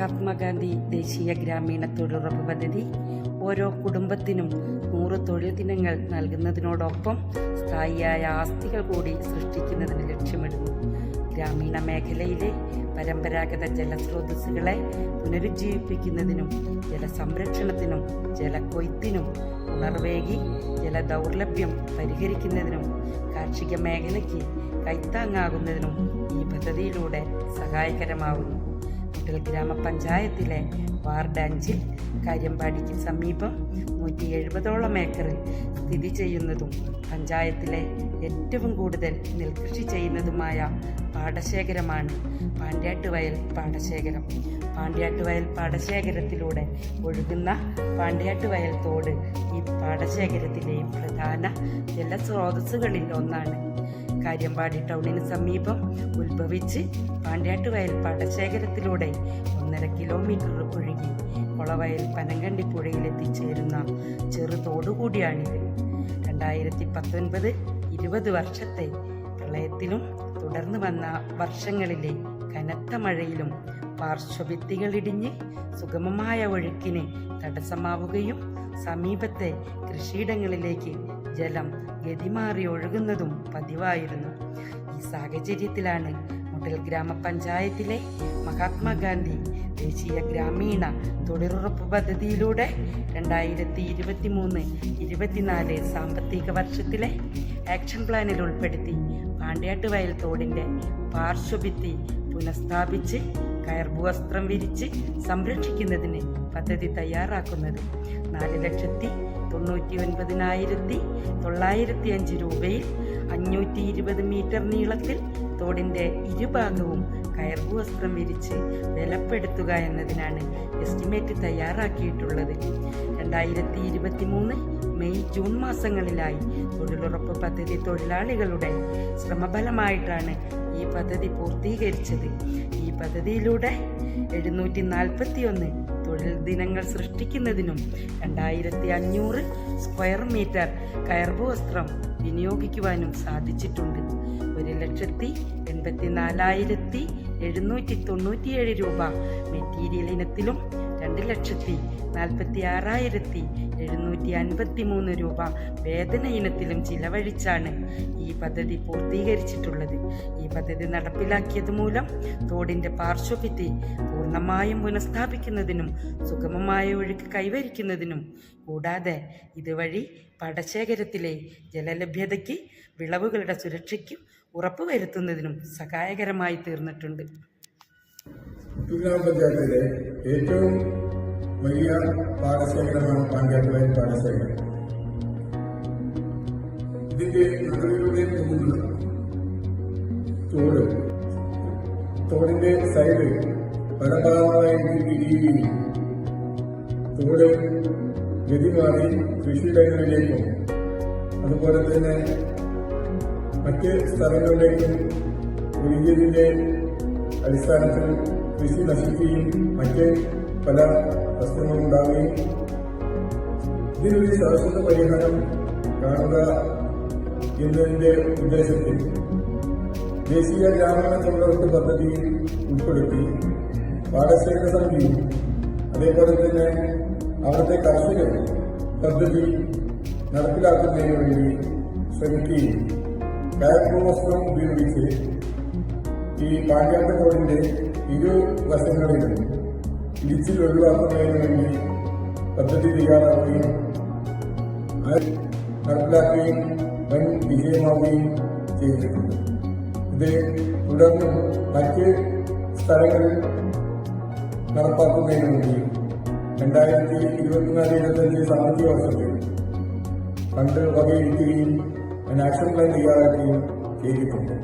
മഹാത്മാഗാന്ധി ദേശീയ ഗ്രാമീണ തൊഴിലുറപ്പ് പദ്ധതി ഓരോ കുടുംബത്തിനും 100 തൊഴിൽ ദിനങ്ങൾ നൽകുന്നതിനോടൊപ്പം സ്ഥായിയായ ആസ്തികൾ കൂടി സൃഷ്ടിക്കുന്നതിന് ലക്ഷ്യമിടുന്നു. ഗ്രാമീണ മേഖലയിലെ പരമ്പരാഗത ജലസ്രോതസ്സുകളെ പുനരുജ്ജീവിപ്പിക്കുന്നതിനും ജലസംരക്ഷണത്തിനും ജലക്കൊയ്ത്തിനും ഉണർവേകി ജലദൗർലഭ്യം പരിഹരിക്കുന്നതിനും കാർഷിക മേഖലയ്ക്ക് കൈത്താങ്ങാകുന്നതിനും ഈ പദ്ധതിയിലൂടെ സഹായകരമാവുന്നു. മുട്ടൽ ഗ്രാമപഞ്ചായത്തിലെ വാർഡ് 5 കാര്യമ്പാടിക്ക് സമീപം 170ഓളം ഏക്കറിൽ സ്ഥിതി ചെയ്യുന്നതും പഞ്ചായത്തിലെ ഏറ്റവും കൂടുതൽ നെൽകൃഷി ചെയ്യുന്നതുമായ പാടശേഖരമാണ് പാണ്ഡ്യാട്ടുവയൽ പാടശേഖരം. പാണ്ഡ്യാട്ടുവയൽ പാടശേഖരത്തിലൂടെ ഒഴുകുന്ന പാണ്ഡ്യാട്ടുവയൽ തോട് ഈ പാടശേഖരത്തിലെയും പ്രധാന ജലസ്രോതസ്സുകളിൽ ഒന്നാണ്. കാര്യമ്പാടി ടൗണിന് സമീപം ഉത്ഭവിച്ച് പാണ്ഡ്യാട്ടുവയൽ പാടശേഖരത്തിലൂടെ 1.5 കിലോമീറ്റർ ഒഴുകി കൊളവയൽ പനങ്കണ്ടി പുഴയിൽ എത്തിച്ചേരുന്ന ചെറുതോടുകൂടിയാണിത്. 2019-20 വർഷത്തെ പ്രളയത്തിലും തുടർന്ന് വന്ന വർഷങ്ങളിലെ കനത്ത മഴയിലും പാർശ്വഭിത്തികളിടിഞ്ഞ് സുഗമമായ ഒഴുക്കിന് തടസ്സമാവുകയും സമീപത്തെ കൃഷിയിടങ്ങളിലേക്ക് ജലം ഗതിമാറി ഒഴുകുന്നതും പതിവായിരുന്നു. ഈ സാഹചര്യത്തിലാണ് മുട്ടൽ ഗ്രാമപഞ്ചായത്തിലെ മഹാത്മാഗാന്ധി ദേശീയ ഗ്രാമീണ തൊഴിലുറപ്പ് പദ്ധതിയിലൂടെ 2023-24 സാമ്പത്തിക വർഷത്തിലെ ആക്ഷൻ പ്ലാനിൽ ഉൾപ്പെടുത്തി പാണ്ഡ്യാട്ടുവയൽ തോടിൻ്റെ പാർശ്വഭിത്തി പുനഃസ്ഥാപിച്ച് കയർഭൂവസ്ത്രം വിരിച്ച് സംരക്ഷിക്കുന്നതിന് പദ്ധതി തയ്യാറാക്കുന്നത്. 4,99,905 രൂപയിൽ 520 മീറ്റർ നീളത്തിൽ തോടിൻ്റെ ഇരുഭാഗവും കയർഭൂവസ്ത്രം വിരിച്ച് ബലപ്പെടുത്തുക എന്നതിനാണ് എസ്റ്റിമേറ്റ് തയ്യാറാക്കിയിട്ടുള്ളത്. 2023 മെയ്-ജൂൺ മാസങ്ങളിലായി തൊഴിലുറപ്പ് പദ്ധതി തൊഴിലാളികളുടെ ശ്രമഫലമായിട്ടാണ് ഈ പദ്ധതി പൂർത്തീകരിച്ചത്. ഈ പദ്ധതിയിലൂടെ 741 തൊഴിൽ ദിനങ്ങൾ സൃഷ്ടിക്കുന്നതിനും 2500 സ്ക്വയർ മീറ്റർ കയർഭൂവസ്ത്രം വിനിയോഗിക്കുവാനും സാധിച്ചിട്ടുണ്ട്. 1,84,797 രൂപ മെറ്റീരിയൽ ഇനത്തിലും 2,46,753 രൂപ വേതന ഇനത്തിലും ചിലവഴിച്ചാണ് ഈ പദ്ധതി പൂർത്തീകരിച്ചിട്ടുള്ളത്. ഈ പദ്ധതി നടപ്പിലാക്കിയത് മൂലം തോടിൻ്റെ പാർശ്വഭിത്തി പൂർണ്ണമായും പുനഃസ്ഥാപിക്കുന്നതിനും സുഗമമായ ഒഴുക്ക് കൈവരിക്കുന്നതിനും കൂടാതെ ഇതുവഴി പാടശേഖരത്തിലെ ജലലഭ്യതയ്ക്ക് വിളവുകളുടെ സുരക്ഷയ്ക്കും ഉറപ്പുവരുത്തുന്നതിനും സഹായകരമായി തീർന്നിട്ടുണ്ട്. ഗ്രാമപഞ്ചായത്തിലെ ഏറ്റവും വലിയ പാടശേഖരമാണ് പാണ്ഡ്യാട്ടുവയൽ പാടശേഖരം. ഇതിന്റെ നടുവിലൂടെ പോകുന്ന തോടിന്റെ സൈഡ് പല ഭാഗങ്ങളായി തിരിയുകയും തോട് ഗതിമാറി കൃഷിയിടങ്ങളിലേക്കും അതുപോലെ തന്നെ മറ്റ് സ്ഥലങ്ങളിലേക്കും ഒഴുകിയതിന്റെ അടിസ്ഥാനത്തിൽ കൃഷി നശിക്കുകയും മറ്റ് പല പ്രശ്നങ്ങളും ഉണ്ടാവുകയും ഇതിനൊരു ശാശ്വത പരിഹാരം കാണുക എന്നതിന്റെ ഉദ്ദേശത്തിൽ ദേശീയ ഗ്രാമീണ തൊഴിലുറപ്പ് പദ്ധതിയിൽ ഉൾപ്പെടുത്തി പാടശേഖര സമിതിയും അതേപോലെ തന്നെ അവിടുത്തെ കർഷകർ പദ്ധതി നടപ്പിലാക്കുന്നതിന് വേണ്ടി ശ്രമിക്കുകയും കയർഭൂവസ്ത്രം ഉപയോഗിച്ച് ഈ പാണ്ഡ്യാട്ട് തോടിന്റെ ഇരുവശങ്ങളിലും ഇടിച്ചിൽ ഒഴിവാക്കുന്നതിന് വേണ്ടി പദ്ധതി തയ്യാറാക്കുകയും നടപ്പിലാക്കുകയും വൻ വിജയമാവുകയും ചെയ്തിട്ടുണ്ട്. ഇത് തുടർന്ന് മറ്റ് സ്ഥലങ്ങളിൽ നടപ്പാക്കുന്നതിന് വേണ്ടി 2024-25 സാമ്പത്തിക വർഷത്തിൽ ഫണ്ട് വകയിരുത്തുകയും ആക്ഷൻ പ്ലാൻ തയ്യാറാക്കുകയും ചെയ്തിട്ടുണ്ട്.